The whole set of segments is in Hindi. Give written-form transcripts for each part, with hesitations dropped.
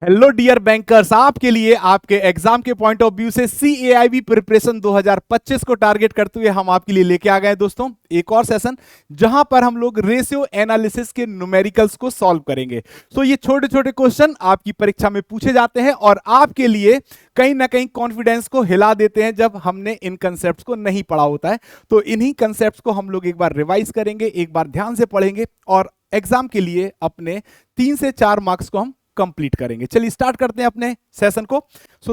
हेलो डियर बैंकर्स, आपके लिए आपके एग्जाम के पॉइंट ऑफ व्यू से CAIB प्रिपरेशन 2025 को टारगेट करते हुए हम आपके लिए लेके आ गए दोस्तों एक और सेशन जहां पर हम लोग रेशियो एनालिसिस के न्यूमेरिकल्स को सॉल्व करेंगे। सो ये छोटे छोटे क्वेश्चन आपकी परीक्षा में पूछे जाते हैं और आपके लिए कहीं ना कहीं कॉन्फिडेंस को हिला देते हैं जब हमने इन कंसेप्ट को नहीं पढ़ा होता है। तो इन्हीं कंसेप्ट को हम लोग एक बार रिवाइज करेंगे, एक बार ध्यान से पढ़ेंगे और एग्जाम के लिए अपने 3 से 4 मार्क्स को हम कंप्लीट करेंगे। चलिए स्टार्ट करते हैं अपने सेशन को।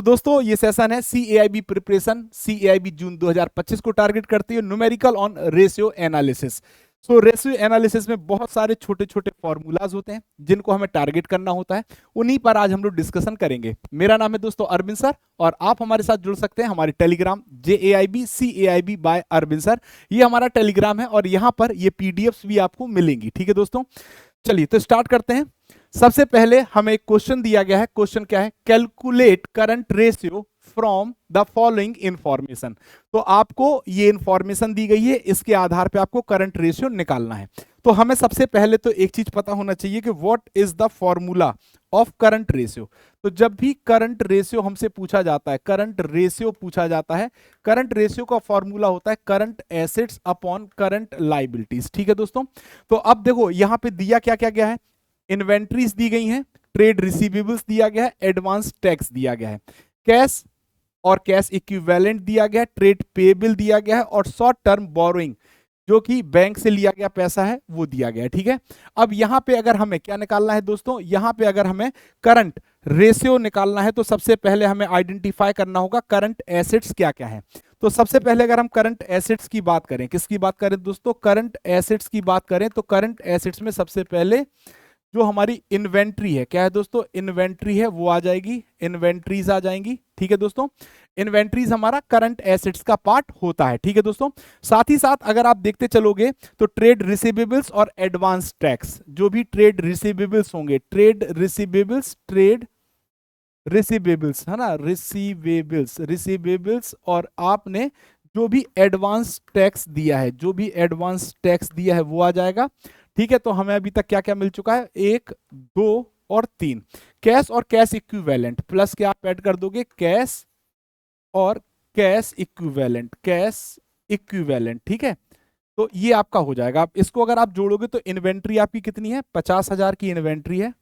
दोस्तों ये सेशन है CAIB प्रिपरेशन। CAIB जून 2025 को टारगेट करती है numerical on ratio analysis. Ratio analysis में बहुत सारे छोटे छोटे फॉर्मूलाज होते हैं जिनको हमें टारगेट करना होता है, उन्हीं पर आज हम लोग डिस्कशन करेंगे। मेरा नाम है दोस्तों अरविंद सर और आप हमारे साथ जुड़ सकते हैं हमारे Telegram JAIB CAIB by Arvind sir. ये हमारा टेलीग्राम है और यहाँ पर ये PDFs भी आपको मिलेंगी। ठीक है दोस्तों, चलिए तो स्टार्ट करते हैं। सबसे पहले हमें एक क्वेश्चन दिया गया है। क्वेश्चन क्या है? Calculate current ratio from the following information. तो आपको ये इंफॉर्मेशन दी गई है, इसके आधार पे आपको करंट रेशियो निकालना है। तो हमें सबसे पहले तो एक चीज पता होना चाहिए कि what is the formula of current ratio. तो जब भी करंट रेशियो हमसे पूछा जाता है, करंट रेशियो पूछा जाता है, करंट रेशियो का फॉर्मूला होता है current assets upon current liabilities. ठीक है दोस्तों, तो अब देखो यहां पे दिया क्या क्या गया है। इन्वेंट्रीज दी गई हैं, ट्रेड रिसीवेबल्स दिया गया है, एडवांस टैक्स दिया गया है, कैश और कैश इक्विवेलेंट दिया गया है, ट्रेड पेबल दिया गया है और शॉर्ट टर्म बोरोइंग जो कि बैंक से लिया गया पैसा है वो दिया गया है। ठीक है, अब यहां पे अगर हमें क्या निकालना है दोस्तों, यहां पे अगर हमें करंट रेशियो निकालना है तो सबसे पहले हमें आइडेंटिफाई करना होगा करंट एसेट्स क्या क्या है। तो सबसे पहले अगर हम करंट एसेट्स की बात करें, किसकी बात करें दोस्तों? करंट एसेट्स की बात करें तो करंट एसेट्स में सबसे पहले जो हमारी इन्वेंट्री है, क्या है दोस्तों? इन्वेंट्री है, वो आ जाएगी, इन्वेंट्रीज आ जाएंगी। ठीक है दोस्तों, इन्वेंट्रीज हमारा करंट एसेट्स का पार्ट होता है। ठीक है दोस्तों, साथ ही साथ अगर आप देखते चलोगे तो ट्रेड रिसीवेबल्स और एडवांस टैक्स, जो भी ट्रेड रिसीवेबल्स होंगे, ट्रेड रिसीवेबल्स है ना, रिसीवेबल्स और आपने जो भी एडवांस टैक्स दिया है, जो भी एडवांस टैक्स दिया है वो आ जाएगा। ठीक है, तो हमें अभी तक क्या क्या मिल चुका है? 1 2 और 3। कैश और कैश इक्विवेलेंट प्लस क्या आप ऐड कर दोगे? कैश और कैश इक्विवेलेंट, कैश इक्विवेलेंट। ठीक है, तो ये आपका हो जाएगा। आप इसको अगर आप जोड़ोगे तो इन्वेंट्री आपकी कितनी है? 50,000 की इन्वेंट्री है,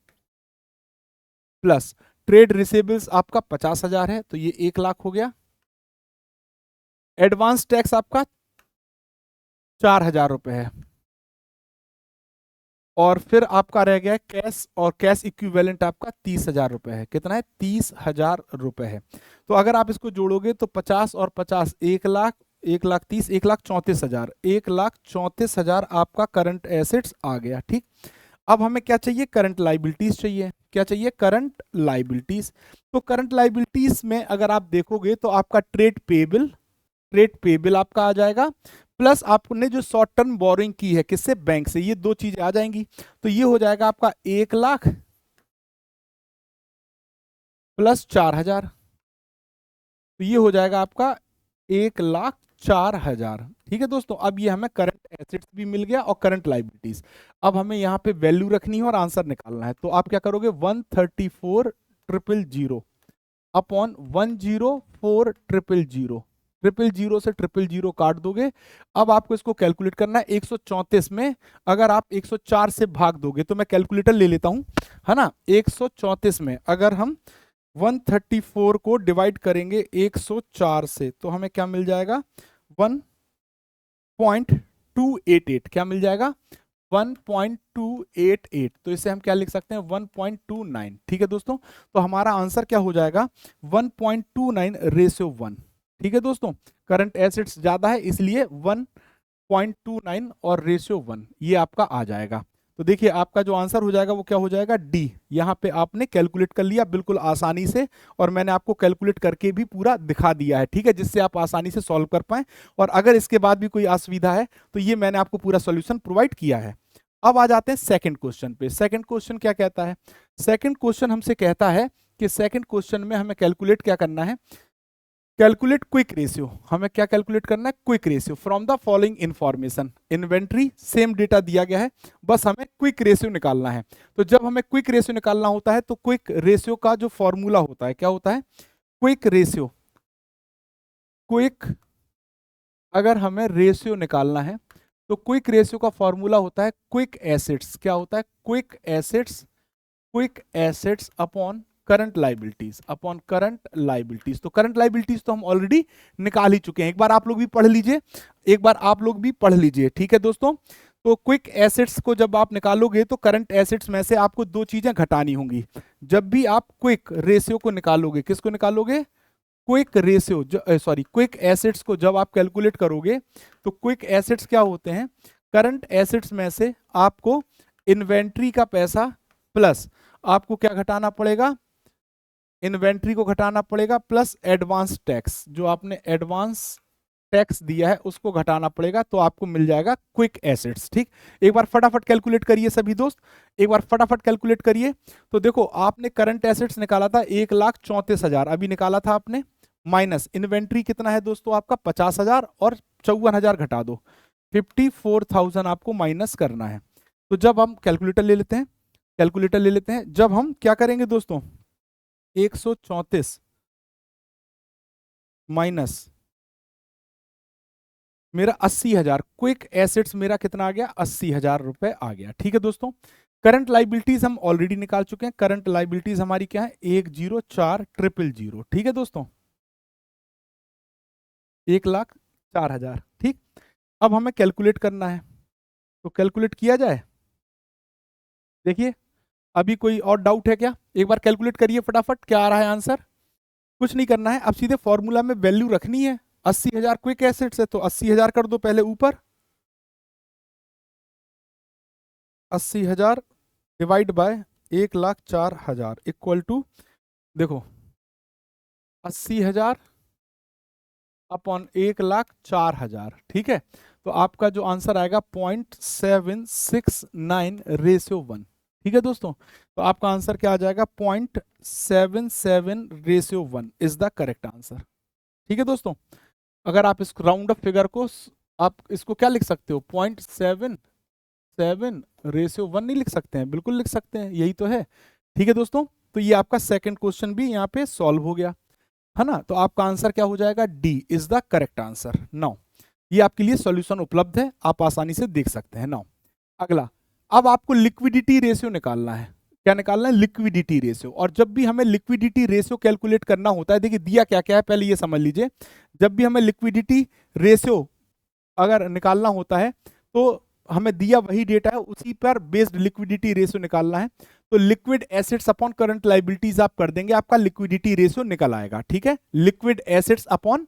प्लस ट्रेड रिसीवेबल्स आपका 50,000 है तो ये 1 लाख हो गया। एडवांस टैक्स आपका 4,000 रुपए है और फिर आपका रह गया कैश और कैश इक्विवेलेंट आपका 30,000 रुपए है। कितना है? 30,000 रुपए है। तो अगर आप इसको जोड़ोगे तो 50 और 50 1 लाख, 1,30,000, 1,34,000, 1,34,000 आपका करंट एसेट्स आ गया। ठीक, अब हमें क्या चाहिए? करंट लाइबिलिटीज चाहिए। क्या चाहिए? Current liabilities. तो करंट लाइबिलिटीज में अगर आप देखोगे तो आपका ट्रेड पेबल आपका आ जाएगा, प्लस आपने जो शॉर्ट टर्म बोरिंग की है किससे? बैंक से, ये दो चीजें आ जाएंगी। तो ये हो जाएगा आपका 1 लाख प्लस 4,000, तो ये हो जाएगा आपका 1,04,000। ठीक है दोस्तों, अब ये हमें करंट एसेट्स भी मिल गया और करंट लाइबिलिटीज। अब हमें यहाँ पे वैल्यू रखनी है और आंसर निकालना है। तो आप क्या करोगे? 134,000 अपॉन 104,000, 000 से 000 काट दोगे। अब आपको इसको कैलकुलेट करना है 134 में। अगर आप 104 से भाग दोगे तो मैं कैलकुलेटर ले लेता हूं, है ना। 134 में अगर हम 134 को डिवाइड करेंगे 104 से तो हमें क्या मिल जाएगा? 1.288। क्या मिल जाएगा? 1.288। तो इसे हम क्या लिख सकते हैं? 1.29। ठीक है दोस्तों, तो हमारा आंसर क्या हो जाएगा? 1.29 रेशियो 1। ठीक है दोस्तों, करंट एसेट्स ज्यादा है इसलिए 1.29 और रेशियो 1 ये आपका आ जाएगा। तो देखिए आपका जो आंसर हो जाएगा वो क्या हो जाएगा? डी। यहाँ पे आपने कैलकुलेट कर लिया बिल्कुल आसानी से और मैंने आपको कैलकुलेट करके भी पूरा दिखा दिया है। ठीक है, जिससे आप आसानी से सॉल्व कर पाए। और अगर इसके बाद भी कोई असुविधा है तो ये मैंने आपको पूरा सॉल्यूशन प्रोवाइड किया है। अब आ जाते हैं सेकंड क्वेश्चन पे। सेकंड क्वेश्चन क्या कहता है? सेकंड क्वेश्चन हमसे कहता है कि सेकंड क्वेश्चन में हमें कैलकुलेट क्या करना है? कैलकुलेट क्विक रेशियो, हमें क्या कैलकुलेट करना है, quick ratio from the following information. Inventory same data दिया गया है, बस हमें क्विक रेशियो निकालना है। तो जब हमें क्विक रेशियो निकालना होता है तो क्विक रेशियो का जो फॉर्मूला होता है क्या होता है, क्विक रेशियो, क्विक, अगर हमें रेशियो निकालना है तो क्विक रेशियो का फॉर्मूला होता है क्विक एसेट्स, क्या होता है, quick assets, quick assets upon current liabilities, upon current liabilities. तो करंट लाइबिलिटीज तो हम ऑलरेडी निकाल ही चुके हैं, एक बार आप लोग भी पढ़ लीजिए, एक बार आप लोग भी पढ़ लीजिए, ठीक है दोस्तों। तो क्विक एसेट्स को जब आप निकालोगे तो करंट एसेट्स में से आपको दो चीजें घटानी होंगी। जब भी आप क्विक रेशियो को निकालोगे, किसको निकालोगे, quick ratio, sorry quick assets को जब आप कैलकुलेट करोगे तो क्विक एसेट्स क्या होते हैं, करंट एसेट्स में से आपको इन्वेंट्री का पैसा प्लस आपको क्या घटाना पड़ेगा, इन्वेंट्री को घटाना पड़ेगा प्लस एडवांस टैक्स, जो आपने एडवांस टैक्स दिया है उसको घटाना पड़ेगा, तो आपको मिल जाएगा क्विक एसेट्स। ठीक, एक बार फटाफट कैलकुलेट करिए सभी दोस्त, एक बार फटाफट कैलकुलेट करिए। तो देखो आपने करंट एसेट्स निकाला था 1,34,000 अभी निकाला था आपने, माइनस इन्वेंट्री कितना है दोस्तों आपका 50,000 और 54,000 घटा दो, 54,000 आपको माइनस करना है। तो जब हम कैलकुलेटर ले लेते हैं, कैलकुलेटर ले लेते हैं, जब हम क्या करेंगे दोस्तों, 134 माइनस मेरा 80,000, क्विक एसेट्स मेरा कितना आ गया, 80,000 रुपए आ गया। ठीक है दोस्तों, करंट लाइबिलिटीज हम ऑलरेडी निकाल चुके हैं, करंट लाइबिलिटीज हमारी क्या है, 1,04,000। ठीक है दोस्तों, 1,04,000। ठीक, अब हमें कैलकुलेट करना है, तो कैलकुलेट किया जाए। देखिए अभी कोई और डाउट है क्या, एक बार कैलकुलेट करिए फटाफट, क्या आ रहा है आंसर। कुछ नहीं करना है, अब सीधे फॉर्मूला में वैल्यू रखनी है। 80,000 क्विक एसेट्स है तो 80,000 कर दो पहले ऊपर, 80,000 डिवाइड बाय 1,04,000 इक्वल टू, देखो 80,000 अपॉन 1,04,000। ठीक है, तो आपका जो आंसर आएगा 0.769/1। ठीक है दोस्तों, तो आपका आंसर क्या आ जाएगा, 0.77/1 इज द करेक्ट आंसर। ठीक है दोस्तों, अगर आप इस राउंड ऑफ फिगर को आप इसको क्या लिख सकते हो, 0.77/1 नहीं लिख सकते हैं, बिल्कुल लिख सकते हैं, यही तो है। ठीक है दोस्तों, तो ये आपका सेकंड क्वेश्चन भी यहाँ पे सॉल्व हो गया है ना। तो आपका आंसर क्या हो जाएगा, D is the correct answer. Now ये आपके लिए सॉल्यूशन उपलब्ध है, आप आसानी से देख सकते हैं। नाउ अगला, अब आपको लिक्विडिटी रेशियो निकालना है, क्या निकालना है, लिक्विडिटी रेशियो। और जब भी हमें लिक्विडिटी रेशियो कैलकुलेट करना होता है, देखिए दिया क्या क्या है पहले ये समझ लीजिए। जब भी हमें लिक्विडिटी रेशियो अगर निकालना होता है तो हमें दिया वही डेटा है, उसी पर बेस्ड लिक्विडिटी रेशियो निकालना है। तो liquid assets upon current liabilities आप कर देंगे, आपका लिक्विडिटी रेशियो निकल आएगा। ठीक है, liquid assets upon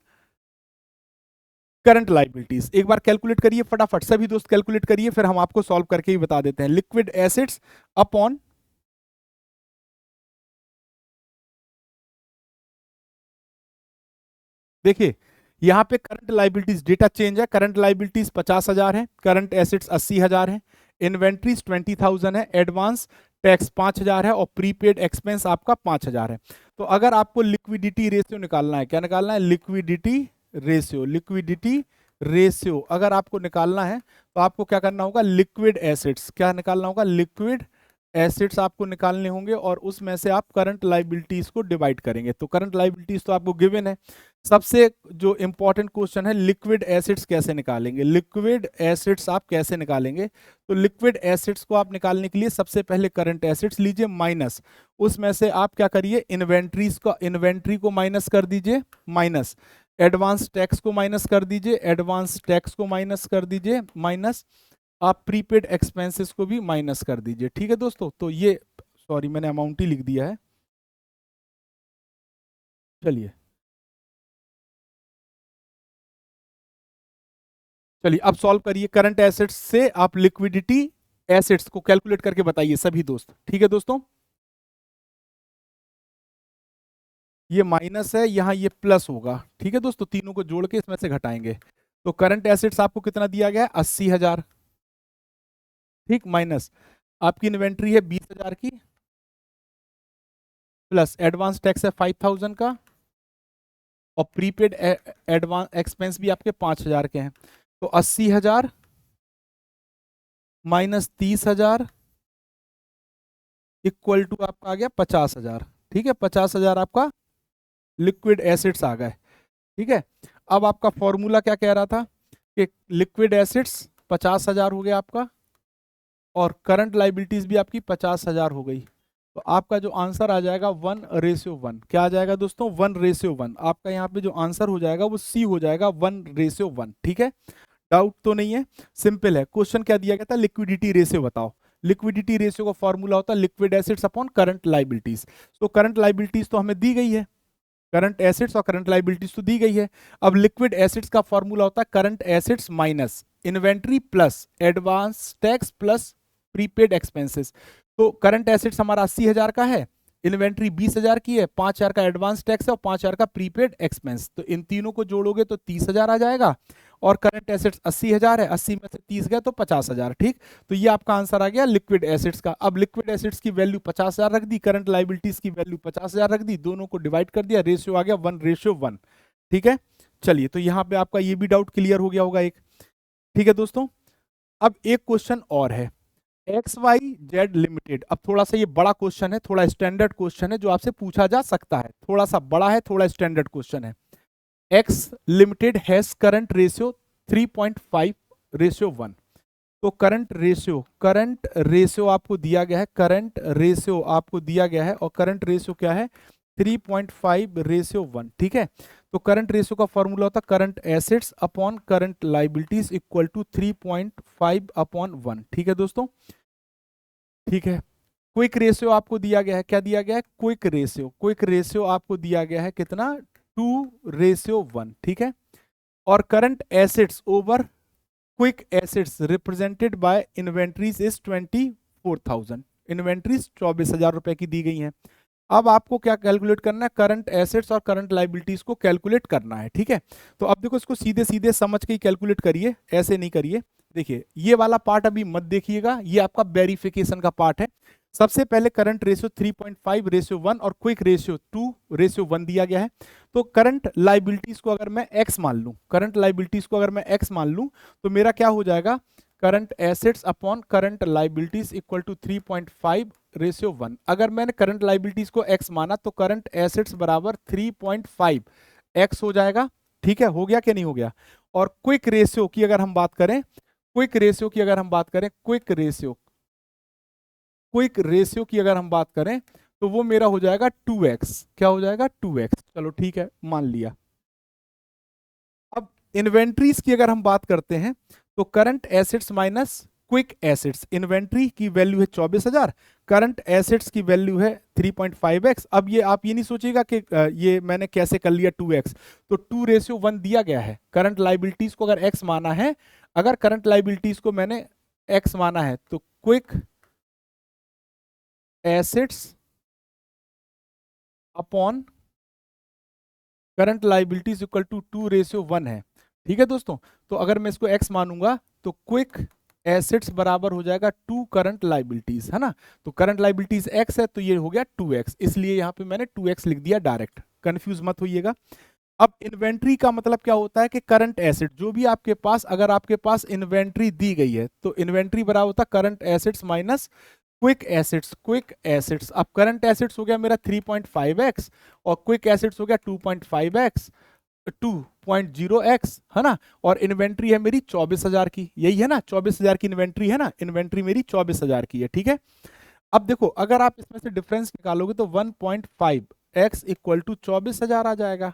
current liabilities, एक बार कैलकुलेट करिए फटाफट सभी दोस्त, कैलकुलेट करिए, फिर हम आपको सॉल्व करके ही बता देते हैं। लिक्विड एसेट्स अपॉन, देखिए यहां पे करंट लाइबिलिटीज डेटा चेंज है, करंट लाइबिलिटीज 50,000 है, करंट एसेट्स 80,000 है, इन्वेंट्रीज 20,000 है, एडवांस टैक्स 5,000 है और प्रीपेड एक्सपेंस आपका 5,000 है। तो अगर आपको लिक्विडिटी रेशियो निकालना है, क्या निकालना है, लिक्विडिटी रेशियो, लिक्विडिटी रेशियो अगर आपको निकालना है तो आपको क्या करना होगा, लिक्विड एसेट्स, क्या निकालना होगा, लिक्विड एसेट्स आपको निकालने होंगे और उसमें से आप करंट लाइबिलिटीज को डिवाइड करेंगे। तो करंट लाइबिलिटीज तो आपको गिवन है। सबसे जो इंपॉर्टेंट क्वेश्चन है, लिक्विड एसिड्स कैसे निकालेंगे, लिक्विड एसिड्स आप कैसे निकालेंगे। तो लिक्विड एसिड्स को आप निकालने के लिए सबसे पहले करंट एसिड्स लीजिए माइनस, उसमें से आप क्या करिए, इन्वेंट्रीज का, इन्वेंट्री को माइनस कर दीजिए, माइनस एडवांस टैक्स को माइनस कर दीजिए, एडवांस टैक्स को माइनस कर दीजिए, माइनस आप प्रीपेड एक्सपेंसेस को भी माइनस कर दीजिए। ठीक है दोस्तों, तो ये, सॉरी मैंने अमाउंट ही लिख दिया है, चलिए चलिए अब सॉल्व करिए। करंट एसेट्स से आप लिक्विडिटी एसेट्स को कैलकुलेट करके बताइए सभी दोस्त। ठीक है दोस्तों, ये माइनस है, यहां ये प्लस होगा। ठीक है दोस्तों, तीनों को जोड़ के इसमें से घटाएंगे। तो करंट एसेट्स आपको कितना दिया गया है, 80,000। ठीक, माइनस आपकी इन्वेंट्री है 20,000 की, प्लस एडवांस टैक्स है 5,000 का, और प्रीपेड एडवांस एक्सपेंस भी आपके 5,000 के हैं। तो 80,000 माइनस 30,000 इक्वल टू आपका आ गया 50,000। ठीक है, 50,000 आपका लिक्विड एसिड्स आ गए। ठीक है, अब आपका फॉर्मूला क्या कह रहा था कि लिक्विड एसिड्स 50,000 हो गया आपका, और करंट लाइबिलिटीज भी आपकी 50,000 हो गई। तो आपका जो आंसर आ जाएगा 1:1। क्या आ जाएगा दोस्तों? 1:1। आपका यहाँ पे जो आंसर हो जाएगा वो सी हो जाएगा 1:1। ठीक है, डाउट तो नहीं है, सिंपल है। क्वेश्चन क्या दिया गया था? लिक्विडिटी रेशियो बताओ। लिक्विडिटी रेशियो का फॉर्मूला होता है liquid acids upon current liabilities. तो करंट लाइबिलिटीज तो हमें दी गई है, करंट एसिड्स और करंट लाइबिलिटीज तो दी गई है। अब लिक्विड एसिड्स का फॉर्मूला होता है current assets minus inventory plus advance tax plus prepaid expenses. तो करंट एसिड्स हमारा 80,000 का है, इन्वेंट्री 20,000 की है, 5,000 का एडवांस टैक्स है और 5,000 का प्रीपेड एक्सपेंस। तो इन तीनों को जोड़ोगे तो 30,000 आ जाएगा, और करंट एसिड्स 80,000 है, 80 में से 30 गए तो 50,000। ठीक, तो ये आपका आंसर आ गया लिक्विड एसिड्स का। अब लिक्विड एसिड्स की वैल्यू 50,000 रख दी, करंट लाइबिलिटीज की वैल्यू 50,000 रख दी, दोनों को डिवाइड कर दिया, रेशियो आ गया 1:1। ठीक है, चलिए, तो यहाँ पे आपका ये भी डाउट क्लियर हो गया होगा एक। ठीक है दोस्तों, अब एक क्वेश्चन और है, XYZ लिमिटेड। अब थोड़ा सा ये बड़ा क्वेश्चन है, थोड़ा स्टैंडर्ड क्वेश्चन है जो आपसे पूछा जा सकता है, थोड़ा सा बड़ा है, थोड़ा स्टैंडर्ड क्वेश्चन है। X limited has current ratio 3.5:1। तो करंट रेशियो आपको दिया गया है, करंट रेशियो आपको दिया गया है, और करंट रेशियो क्या है? 3.5:1। ठीक है, तो करंट रेशियो का फॉर्मूला होता है current assets upon current liabilities equal to 3.5/1। ठीक है दोस्तों, ठीक है। क्विक रेशियो आपको दिया गया है, क्या दिया गया है? क्विक रेशियो आपको दिया गया है कितना? 2:1। ठीक है, और current assets over quick assets represented by inventories is 24,000। Inventories 24,000 रुपए की दी गई हैं। अब आपको क्या कैलकुलेट करना है? करंट एसेट्स और करंट लाइबिलिटीज को कैलकुलेट करना है। ठीक है, तो अब देखो, इसको सीधे सीधे समझ के ही कैलकुलेट करिए, ऐसे नहीं करिए। देखिए, ये वाला पार्ट अभी मत देखिएगा, ये आपका वेरिफिकेशन का पार्ट है। सबसे पहले करंट रेशियो 3.5:1 और क्विक रेशियो 2:1 दिया गया है। तो करंट लाइबिलिटीज को अगर मैं एक्स मान लूं, तो मेरा क्या हो जाएगा? Current assets upon current liabilities equal to 3.5:1। अगर मैंने करंट लाइबिलिटीज को एक्स माना तो करंट एसेट्स बराबर 3.5x हो जाएगा। ठीक है, हो गया कि नहीं हो गया? और क्विक रेशियो की अगर हम बात करें, क्विक रेशियो की अगर हम बात करें तो वो मेरा हो जाएगा 2x। क्या हो जाएगा? 2x। चलो ठीक है, मान लिया। अब इन्वेंट्रीज की अगर हम बात करते हैं तो current assets minus quick assets, inventory की वैल्यू है 24,000, करंट एसेट्स की वैल्यू है 3.5x। अब ये आप ये नहीं सोचिएगा कि ये मैंने कैसे कर लिया 2x। तो 2:1 दिया गया है, करंट लाइबिलिटीज को अगर x माना है, अगर करंट लाइबिलिटीज को मैंने x माना है तो quick assets upon current liabilities equal to 2:1 है। ठीक है दोस्तों, तो अगर मैं इसको x मानूंगा तो क्विक एसेट्स बराबर हो जाएगा 2 करंट लाइबिलिटीज, है ना। तो करंट लाइबिलिटीज x है तो ये हो गया 2x, इसलिए यहां पे मैंने 2x लिख दिया डायरेक्ट, कंफ्यूज मत होइएगा। अब इन्वेंट्री का मतलब क्या होता है कि करंट एसेट जो भी आपके पास, अगर आपके पास इन्वेंट्री दी गई है तो इन्वेंट्री बराबर होता है current assets minus quick assets. अब करंट एसेट्स हो गया मेरा 3.5x और क्विक एसेट्स हो गया 2.5x 2.0x, है ना। और इन्वेंट्री है मेरी 24,000 की, यही है ना, 24,000 की इन्वेंट्री है ना, इन्वेंट्री मेरी 24,000 की है। ठीक है, अब देखो, अगर आप इसमें से डिफरेंस निकालोगे तो 1.5x इक्वल टू 24,000 आ जाएगा,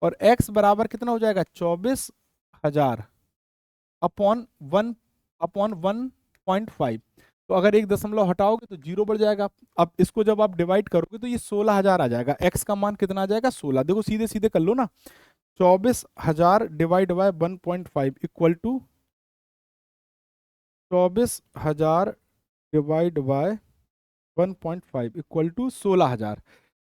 और x बराबर कितना हो जाएगा? 24,000 अपॉन 1/1.5। तो अगर 1 दशमलव हटाओगे तो 0 बढ़ जाएगा। अब इसको जब आप डिवाइड करोगे तो ये 16,000 आ जाएगा। x का मान कितना आ जाएगा? 16। देखो सीधे सीधे कर लो ना, 24,000 divide by 1.5 equal to 24,000 divide by 1.5 equal to 16,000।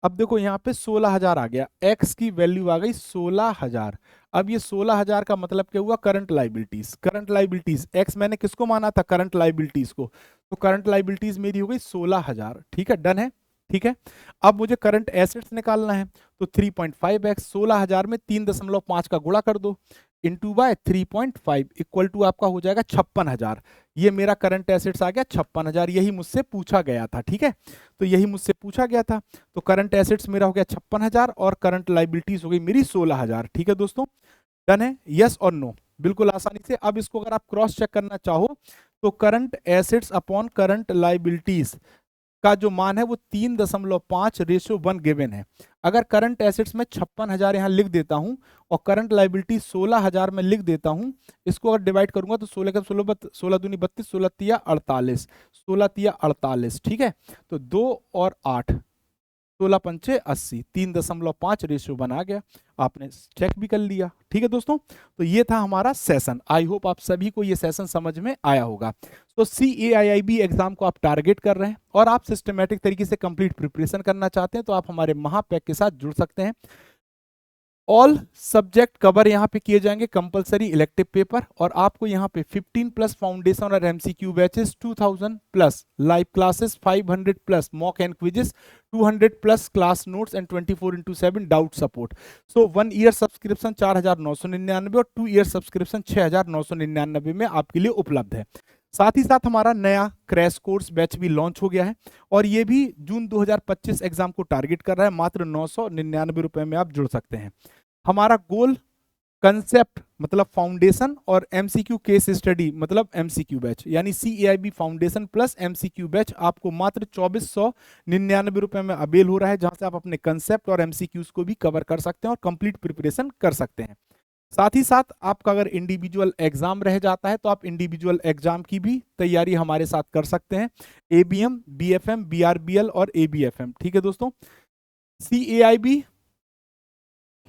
अब देखो यहाँ पे 16,000 आ गया, x की वैल्यू आ गई 16,000। अब ये 16,000 का मतलब क्या हुआ? करंट लाइबिलिटीज x मैंने किसको माना था? करंट लाइबिलिटीज को। तो करंट लाइबिलिटीज मेरी हो गई 16,000। ठीक है, डन है। ठीक है। अब मुझे करंट एसेट्स निकालना है, तो 3.5x 16,000 में 3.5 का गुणा कर दो इंटू बाय 3.5 इक्वल टू आपका हो जाएगा 56,000। ये मेरा करंट एसेट्स आ गया 56,000, यही मुझसे पूछा गया था। ठीक है, तो यही मुझसे पूछा गया था। तो करंट एसेट्स मेरा हो गया 56,000 और करंट लाइबिलिटीज हो गई मेरी 16,000। ठीक है दोस्तों, डन है, यस और नो, बिल्कुल आसानी से। अब इसको अगर आप क्रॉस चेक करना चाहो तो current assets upon current liabilities का जो मान है वो 3.5:1 गिवन है। अगर करंट एसेट्स में 56,000 यहां लिख देता हूं और करंट लाइबिलिटी 16,000 में लिख देता हूं, इसको अगर डिवाइड करूंगा तो 16 का 16 दूनी 32, 16 तिया 48, 16 तिया 48। ठीक है, तो 2 और 8, 16 पंचे 80, 3.5 रेशियो बना गया, आपने चेक भी कर लिया। ठीक है दोस्तों, तो ये था हमारा सेशन। आई होप आप सभी को ये सेशन समझ में आया होगा। तो CAIIB एग्जाम को आप टारगेट कर रहे हैं और आप सिस्टमेटिक तरीके से कंप्लीट प्रिपरेशन करना चाहते हैं तो आप हमारे महापैक के साथ जुड़ सकते हैं। ऑल सब्जेक्ट कवर यहाँ पे किए जाएंगे, कंपलसरी इलेक्टिव पेपर, और आपको यहाँ पे 15 प्लस फाउंडेशन और MCQ batches, 2000 plus live classes, 500 plus mock and quizzes, 200 plus class notes and 24/7 doubt support. So 1 year subscription 4,999 और 2 ईयर सब्सक्रिप्शन 6,999 में आपके लिए उपलब्ध है। साथ ही साथ हमारा नया क्रैश कोर्स बैच भी लॉन्च हो गया है और ये भी जून 2025 एग्जाम को टारगेट कर रहा है। मात्र 999 रुपए में आप जुड़ सकते हैं। हमारा गोल कंसेप्ट मतलब फाउंडेशन और MCQ केस स्टडी मतलब MCQ बैच, यानी CAIB foundation plus MCQ batch आपको मात्र 2,499 रुपए में अवेल हो रहा है, जहां से आप अपने कंसेप्ट और MCQs को भी कवर कर सकते हैं और कंप्लीट प्रिपरेशन कर सकते हैं। साथ ही साथ आपका अगर इंडिविजुअल एग्जाम रह जाता है तो आप इंडिविजुअल एग्जाम की भी तैयारी हमारे साथ कर सकते हैं, ABM, BFM, BRBL और ABFM। ठीक है दोस्तों, CAIB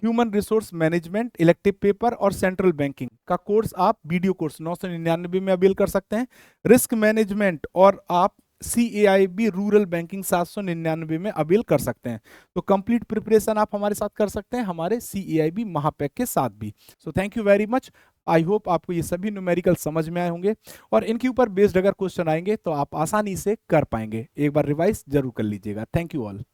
human resource management elective paper और सेंट्रल बैंकिंग का कोर्स आप वीडियो कोर्स 999 में अवेल कर सकते हैं। रिस्क मैनेजमेंट और आप CAIB रूरल बैंकिंग 799 में अवेल कर सकते हैं। तो कंप्लीट प्रिपरेशन आप हमारे साथ कर सकते हैं, हमारे CAIB महापैक के साथ भी। So thank you very much. I hope आपको ये सभी न्यूमेरिकल समझ में आए होंगे और इनके ऊपर बेस्ड अगर क्वेश्चन आएंगे तो आप आसानी से कर पाएंगे। एक बार रिवाइज जरूर कर लीजिएगा। Thank you all.